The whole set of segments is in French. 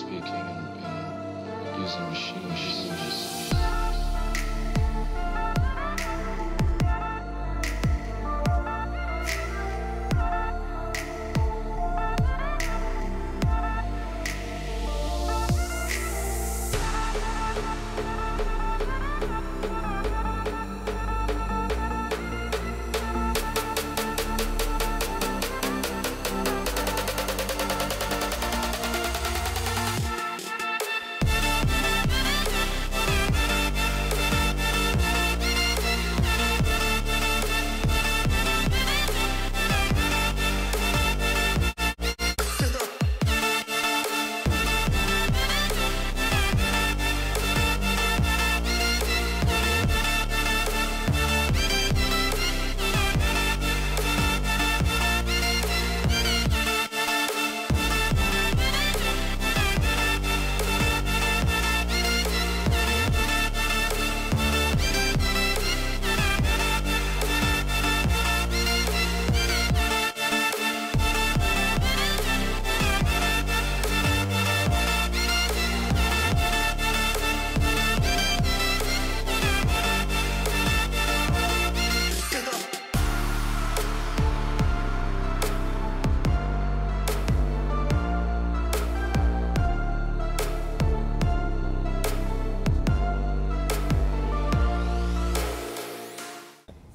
speaking and using machines.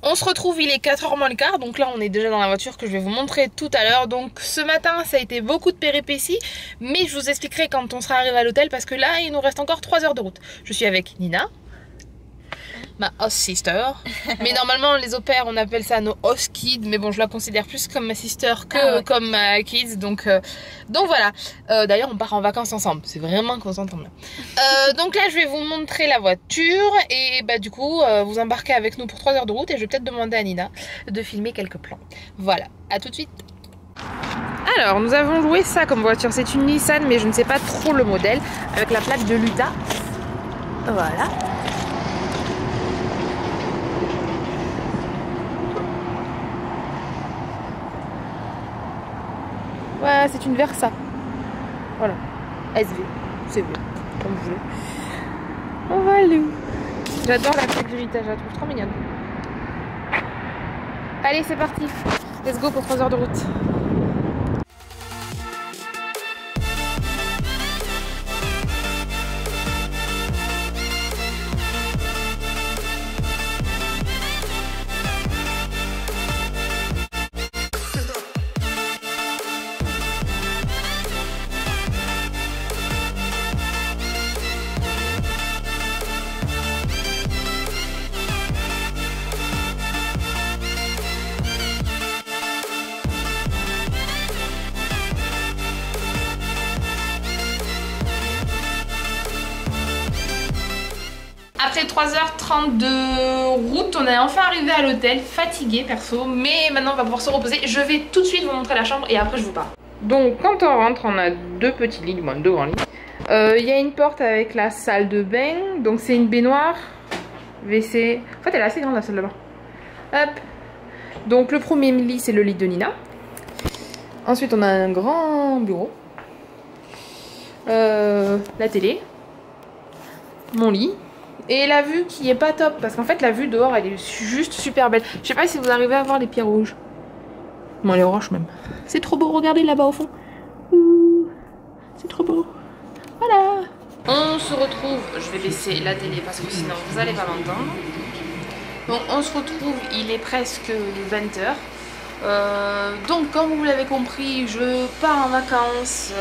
On se retrouve, il est 4h moins le quart, donc là on est déjà dans la voiture que je vais vous montrer tout à l'heure. Donc ce matin ça a été beaucoup de péripéties, mais je vous expliquerai quand on sera arrivé à l'hôtel parce que là il nous reste encore 3 heures de route. Je suis avec Nina, ma host sister, mais normalement les au pairs on appelle ça nos host kids, mais bon je la considère plus comme ma sister que comme ma kids, donc voilà. D'ailleurs on part en vacances ensemble, c'est vraiment qu'on s'entend bien. Donc là je vais vous montrer la voiture et bah du coup vous embarquez avec nous pour 3 heures de route et je vais peut-être demander à Nina de filmer quelques plans. Voilà, à tout de suite. Alors nous avons loué ça comme voiture, c'est une Nissan mais je ne sais pas trop le modèle, avec la plaque de l'Utah. Voilà. Ouais, c'est une Versa. Voilà. SV. CV. Comme vous voulez. Voilà. J'adore la plaque de l'Utah, je la trouve trop mignonne. Allez, c'est parti. Let's go pour 3 heures de route. Après 3h30 de route, on est enfin arrivé à l'hôtel, fatigué perso, mais maintenant on va pouvoir se reposer. Je vais tout de suite vous montrer la chambre et après je vous parle. Donc quand on rentre, on a deux petits lits, bon, deux grands lits. Il y a une porte avec la salle de bain, donc c'est une baignoire, WC. En fait elle est assez grande la salle de bain. Hop. Donc le premier lit c'est le lit de Nina. Ensuite on a un grand bureau. La télé. Mon lit. Et la vue qui est pas top parce qu'en fait la vue dehors elle est juste super belle. Je sais pas si vous arrivez à voir les pierres rouges. Bon les roches même. C'est trop beau, regardez là-bas au fond. C'est trop beau. Voilà. On se retrouve, je vais baisser la télé parce que sinon vous allez pas m'entendre. Donc on se retrouve, il est presque 20h. Donc comme vous l'avez compris, je pars en vacances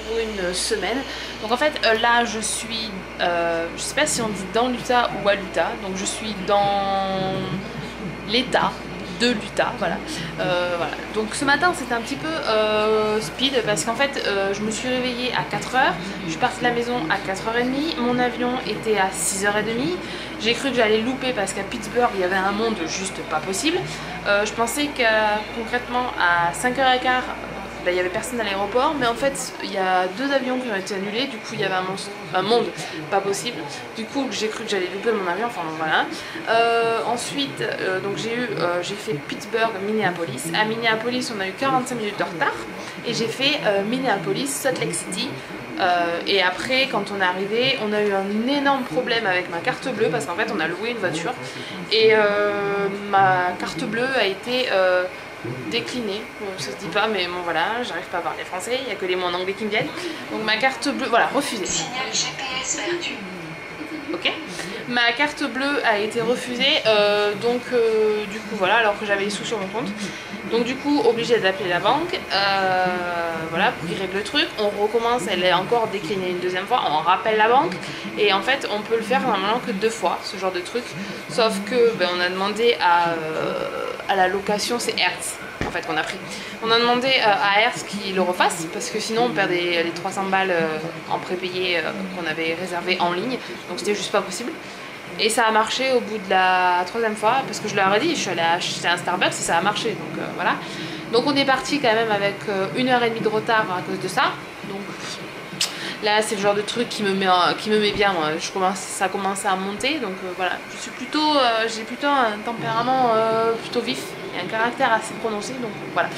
pour une semaine. Donc en fait là je suis, je sais pas si on dit dans l'Utah ou à l'Utah. Donc je suis dans l'État de l'Utah, voilà. Voilà. Donc ce matin c'était un petit peu speed parce qu'en fait je me suis réveillée à 4h, je suis partie de la maison à 4h30, mon avion était à 6h30. J'ai cru que j'allais louper parce qu'à Pittsburgh il y avait un monde juste pas possible. Je pensais que concrètement à 5h15 ben, il y avait personne à l'aéroport, mais en fait il y a 2 avions qui ont été annulés, du coup il y avait un monde pas possible, du coup j'ai cru que j'allais louper mon avion, enfin voilà. Ensuite donc j'ai fait Pittsburgh, Minneapolis. À Minneapolis on a eu 45 minutes de retard et j'ai fait Minneapolis, Salt Lake City, Et après, quand on est arrivé, on a eu un énorme problème avec ma carte bleue parce qu'en fait on a loué une voiture et ma carte bleue a été déclinée. Ça se dit pas, mais bon voilà, j'arrive pas à parler français, il n'y a que les mots en anglais qui me viennent. Donc ma carte bleue, voilà, refusée. Signal GPS perdu. Ok. Ma carte bleue a été refusée, du coup voilà, alors que j'avais les sous sur mon compte. Donc du coup, obligée d'appeler la banque, voilà, pour qu'ils règlent le truc. On recommence, elle est encore déclinée une deuxième fois, on rappelle la banque. Et en fait, on peut le faire normalement que 2 fois, ce genre de truc. Sauf que on a demandé à la location, c'est Hertz en fait qu'on a pris. On a demandé à Hertz qu'ils le refassent parce que sinon on perd les 300 balles en prépayé qu'on avait réservé en ligne. Donc c'était juste pas possible. Et ça a marché au bout de la 3e fois parce que je leur ai dit, je suis allée acheter un Starbucks et ça a marché. Donc voilà. Donc on est parti quand même avec 1h30 de retard à cause de ça. Donc là c'est le genre de truc qui me met bien. Moi. Ça commence à monter. Donc voilà. J'ai plutôt un tempérament plutôt vif et un caractère assez prononcé. Donc voilà.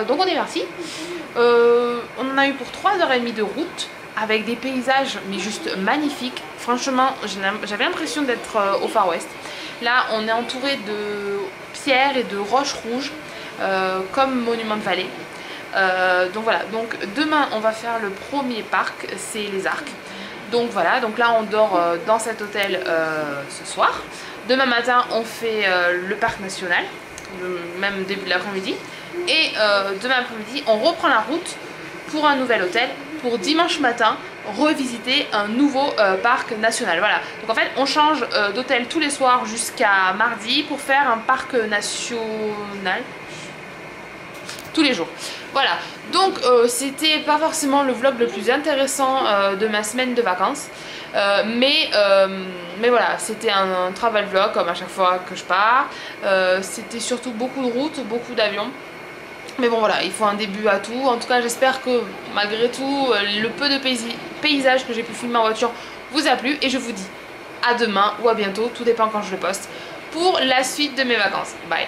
Donc on est parti. On en a eu pour 3h30 de route avec des paysages mais juste magnifiques. Franchement, j'avais l'impression d'être au Far West. Là, on est entouré de pierres et de roches rouges, comme Monument Valley. Donc voilà, donc demain, on va faire le premier parc, c'est les Arcs. Donc voilà, donc là, on dort dans cet hôtel ce soir. Demain matin, on fait le parc national, le même début de l'après-midi. Et demain après-midi, on reprend la route pour un nouvel hôtel, pour dimanche matin revisiter un nouveau parc national. Voilà, donc en fait on change d'hôtel tous les soirs jusqu'à mardi pour faire un parc national tous les jours. Voilà, donc c'était pas forcément le vlog le plus intéressant de ma semaine de vacances, mais voilà, c'était un travel vlog comme à chaque fois que je pars. C'était surtout beaucoup de routes, beaucoup d'avions. Mais bon voilà, il faut un début à tout. En tout cas j'espère que malgré tout le peu de paysages que j'ai pu filmer en voiture vous a plu. Et je vous dis à demain ou à bientôt, tout dépend quand je le poste, pour la suite de mes vacances. Bye.